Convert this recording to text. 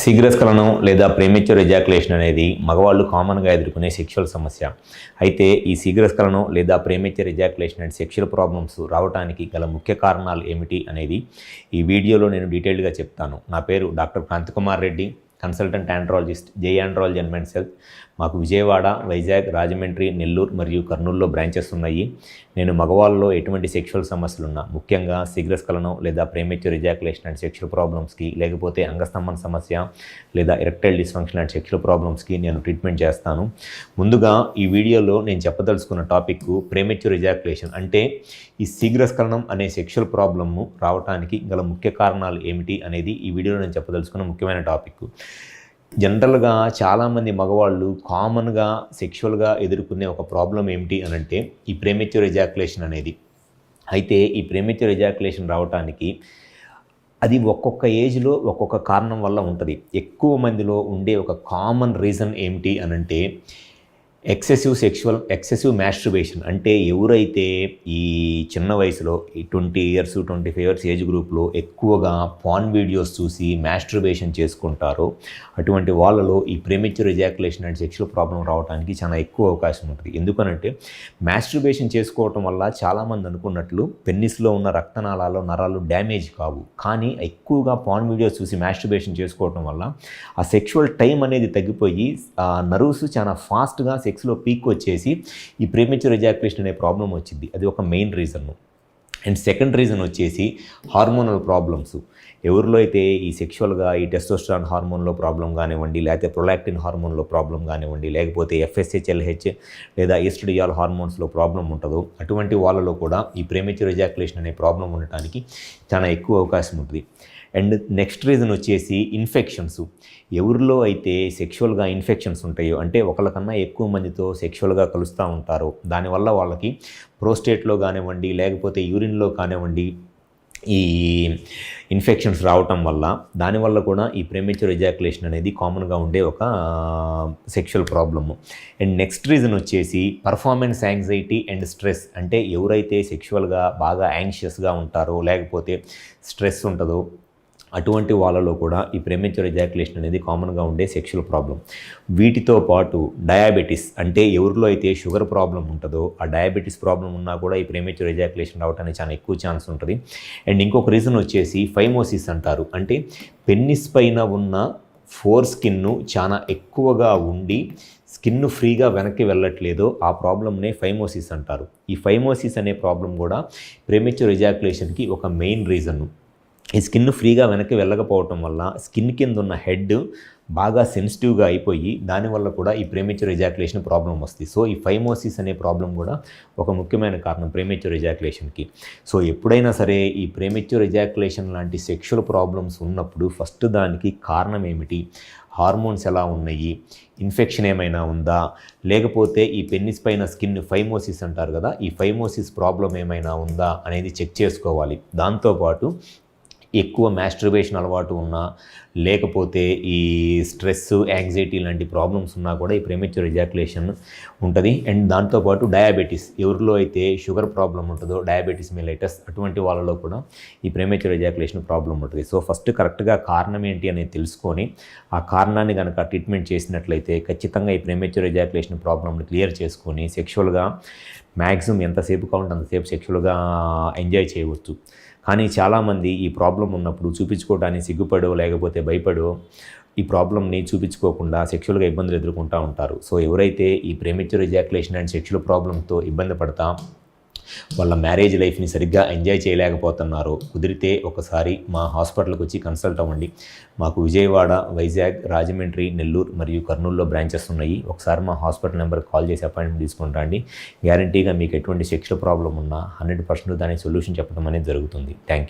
శీఘ్రస్ఖలనం లేదా premature ejaculation అనేది మగవాళ్ళు కామన్గా ఎదుర్కొనే సెక్షువల్ సమస్య. అయితే ఈ శీఘ్రస్ఖలనం లేదా premature ejaculation and sexual problems రావడానికి గల ముఖ్య కారణాలు ఏమిటి అనేది ఈ వీడియోలో నేను డీటెయిల్డ్గా చెప్తాను. నా పేరు doctor Kanthi Kumar Reddy, consultant andrologist, జై ఆండ్రాలజీ అండ్ మెన్స్ హెల్త్. మాకు విజయవాడ, వైజాగ్, రాజమండ్రి, నెల్లూరు మరియు కర్నూలులో బ్రాంచెస్ ఉన్నాయి. నేను మగవాళ్ళలో ఎటువంటి సెక్షువల్ సమస్యలున్నా, ముఖ్యంగా శీఘ్రస్ఖలనం లేదా ప్రీమెచ్యూర్ ఎజాకులేషన్ అండ్ సెక్షువల్ ప్రాబ్లమ్స్కి, లేకపోతే అంగస్తంభన సమస్య లేదా ఎరెక్టైల్ డిస్ఫంక్షన్ అండ్ సెక్షువల్ ప్రాబ్లమ్స్కి నేను ట్రీట్మెంట్ చేస్తాను. ముందుగా ఈ వీడియోలో నేను చెప్పదలుచుకున్న టాపిక్ ప్రీమెచ్యూర్ ఎజాకులేషన్, అంటే ఈ శీఘ్రస్ఖలనం అనే సెక్షువల్ ప్రాబ్లమ్ రావడానికి గల ముఖ్య కారణాలు ఏమిటి అనేది ఈ వీడియోలో నేను చెప్పదలుచుకున్న ముఖ్యమైన టాపిక్. జనరల్గా చాలామంది మగవాళ్ళు కామన్గా సెక్షువల్గా ఎదుర్కొనే ఒక ప్రాబ్లం ఏమిటి అని అంటే ఈ ప్రీమెచ్యూర్ ఎజాకులేషన్ అనేది. అయితే ఈ ప్రీమెచ్యూర్ ఎజాకులేషన్ రావడానికి అది ఒక్కొక్క ఏజ్లో ఒక్కొక్క కారణం వల్ల ఉంటుంది. ఎక్కువ మందిలో ఉండే ఒక కామన్ రీజన్ ఏమిటి అని అంటే ఎక్సెసివ్ మ్యాస్ట్రుబేషన్. అంటే ఎవరైతే ఈ చిన్న వయసులో ఈ 20 years 25 years ఏజ్ గ్రూప్లో ఎక్కువగా పాన్ వీడియోస్ చూసి మ్యాస్ట్రుబేషన్ చేసుకుంటారో అటువంటి వాళ్ళలో ఈ premature ejaculation and sexual problem రావడానికి చాలా ఎక్కువ అవకాశం ఉంటుంది. ఎందుకనంటే మ్యాస్ట్రుబేషన్ చేసుకోవటం వల్ల చాలామంది అనుకున్నట్లు పెన్నిస్లో ఉన్న రక్తనాళాలు నరాలు డ్యామేజ్ కావు, కానీ ఎక్కువగా పాన్ వీడియోస్ చూసి మ్యాస్ట్రుబేషన్ చేసుకోవటం వల్ల ఆ సెక్షువల్ టైం అనేది తగ్గిపోయి నర్వ్స్ చాలా ఫాస్ట్గా సెక్స్లో పీక్ వచ్చేసి ఈ ప్రీమెచ్యూర్ ఎజాకులేషన్ అనే ప్రాబ్లం వచ్చింది. అది ఒక main reason. And second reason వచ్చేసి హార్మోనల్ ప్రాబ్లమ్స్. ఎవరిలో అయితే ఈ సెక్షువల్గా ఈ టెస్టోస్టెరాన్ హార్మోన్లో ప్రాబ్లం కానివ్వండి, లేకపోతే ప్రొలాక్టిన్ హార్మోన్లో ప్రాబ్లం కానివ్వండి, లేకపోతే FSH/LH లేదా ఈస్ట్రోడియాల్ హార్మోన్స్లో ప్రాబ్లం ఉంటుందో అటువంటి వాళ్ళలో కూడా ఈ ప్రీమెచ్యూర్ ఎజాకులేషన్ అనే ప్రాబ్లం ఉండటానికి చాలా ఎక్కువ అవకాశం ఉంటుంది. అండ్ నెక్స్ట్ రీజన్ వచ్చేసి ఇన్ఫెక్షన్స్. ఎవరిలో అయితే సెక్షువల్గా ఇన్ఫెక్షన్స్ ఉంటాయో, అంటే ఒకరికన్నా ఎక్కువ మందితో సెక్షువల్గా కలుస్తూ ఉంటారో, దానివల్ల వాళ్ళకి ప్రోస్టేట్లో కానివ్వండి, లేకపోతే యూరిన్లో కానివ్వండి ఈ ఇన్ఫెక్షన్స్ రావటం వల్ల దానివల్ల కూడా ఈ ప్రీమెచ్యూర్ ఎజాకులేషన్ అనేది కామన్గా ఉండే ఒక sexual problem. And next reason వచ్చేసి పర్ఫార్మెన్స్ యాంగ్జైటీ అండ్ స్ట్రెస్. అంటే ఎవరైతే సెక్షువల్గా బాగా యాంగ్షియస్గా ఉంటారో, లేకపోతే స్ట్రెస్ ఉంటుందో అటువంటి వాళ్ళలో కూడా ఈ ప్రీమెచ్యూర్ ఎజాకులేషన్ అనేది కామన్గా ఉండే సెక్షువల్ ప్రాబ్లం. వీటితో పాటు డయాబెటీస్, అంటే ఎవరిలో అయితే షుగర్ ప్రాబ్లం ఉంటుందో ఆ డయాబెటీస్ ప్రాబ్లం ఉన్నా కూడా ఈ ప్రీమెచ్యూర్ ఎజాకులేషన్ రావడానికి చాలా ఎక్కువ ఛాన్స్ ఉంటుంది. అండ్ ఇంకొక రీజన్ వచ్చేసి ఫైమోసిస్ అంటారు. అంటే పెన్నిస్ పైన ఉన్న ఫోర్ స్కిన్ చాలా ఎక్కువగా ఉండి స్కిన్ ఫ్రీగా వెనక్కి వెళ్ళట్లేదో ఆ ప్రాబ్లమ్నే ఫైమోసిస్ అంటారు. ఈ ఫైమోసిస్ అనే ప్రాబ్లం కూడా ప్రీమెచ్యూర్ ఎజాకులేషన్కి ఒక మెయిన్ రీజన్. ఈ స్కిన్ ఫ్రీగా వెనక్కి వెళ్ళకపోవటం వల్ల స్కిన్ కింద ఉన్న హెడ్ బాగా సెన్సిటివ్గా అయిపోయి దానివల్ల కూడా ఈ ప్రీమెచ్యూర్ ఎజాకులేషన్ ప్రాబ్లం వస్తుంది. సో ఈ ఫైమోసిస్ అనే ప్రాబ్లం కూడా ఒక ముఖ్యమైన కారణం ప్రీమెచ్యూర్ ఎజాకులేషన్కి. సో ఎప్పుడైనా సరే ఈ ప్రీమెచ్యూర్ ఎజాకులేషన్ లాంటి సెక్షువల్ ప్రాబ్లమ్స్ ఉన్నప్పుడు ఫస్ట్ దానికి కారణం ఏమిటి, హార్మోన్స్ ఎలా ఉన్నాయి, ఇన్ఫెక్షన్ ఏమైనా ఉందా, లేకపోతే ఈ పెన్నిస్ పైన స్కిన్ ఫైమోసిస్ అంటారు కదా, ఈ ఫైమోసిస్ ప్రాబ్లం ఏమైనా ఉందా అనేది చెక్ చేసుకోవాలి. దాంతోపాటు ఎక్కువ మ్యాస్ట్రుబేషన్ అలవాటు ఉన్నా, లేకపోతే ఈ స్ట్రెస్, యాంగ్జైటీ లాంటి ప్రాబ్లమ్స్ ఉన్నా కూడా ఈ ప్రీమెచ్యూర్ ఎజాకులేషన్ ఉంటుంది. అండ్ దాంతోపాటు డయాబెటీస్, ఎవరిలో అయితే షుగర్ ప్రాబ్లం ఉంటుందో, డయాబెటీస్ మెలైటస్, అటువంటి వాళ్ళలో కూడా ఈ ప్రీమెచ్యూర్ ఎజాకులేషన్ ప్రాబ్లం ఉంటుంది. సో ఫస్ట్ కరెక్ట్గా కారణం ఏంటి అనేది తెలుసుకొని ఆ కారణాన్ని కనుక ట్రీట్మెంట్ చేసినట్లయితే ఖచ్చితంగా ఈ ప్రీమెచ్యూర్ ఎజాకులేషన్ ప్రాబ్లమ్ని క్లియర్ చేసుకొని సెక్షువల్గా మ్యాక్సిమం ఎంతసేపు కావాలంటే అంతసేపు సెక్షువల్గా ఎంజాయ్ చేయవచ్చు. కానీ చాలామంది ఈ ప్రాబ్లం ఉన్నప్పుడు చూపించుకోవడానికి సిగ్గుపడో లేకపోతే భయపడో ఈ ప్రాబ్లమ్ని చూపించుకోకుండా సెక్షువల్గా ఇబ్బందులు ఎదుర్కొంటూ ఉంటారు. సో ఎవరైతే ఈ ప్రీమెచ్యూర్ ఎజాకులేషన్ అండ్ సెక్షువల్ ప్రాబ్లంతో ఇబ్బంది పడతా వాళ్ళ మ్యారేజ్ లైఫ్ని సరిగ్గా ఎంజాయ్ చేయలేకపోతున్నారో, కుదిరితే ఒకసారి మా హాస్పిటల్కి వచ్చి కన్సల్ట్ అవ్వండి. మాకు విజయవాడ, వైజాగ్, రాజమండ్రి, నెల్లూరు మరియు కర్నూలులో బ్రాంచెస్ ఉన్నాయి. ఒకసారి మా హాస్పిటల్ నెంబర్కి కాల్ చేసి అపాయింట్మెంట్ తీసుకొని రండి. గ్యారంటీగా మీకు ఎటువంటి సెక్షువల్ ప్రాబ్లం ఉన్నా 100% దానికి సొల్యూషన్ చెప్పడం అనేది జరుగుతుంది. Thank you.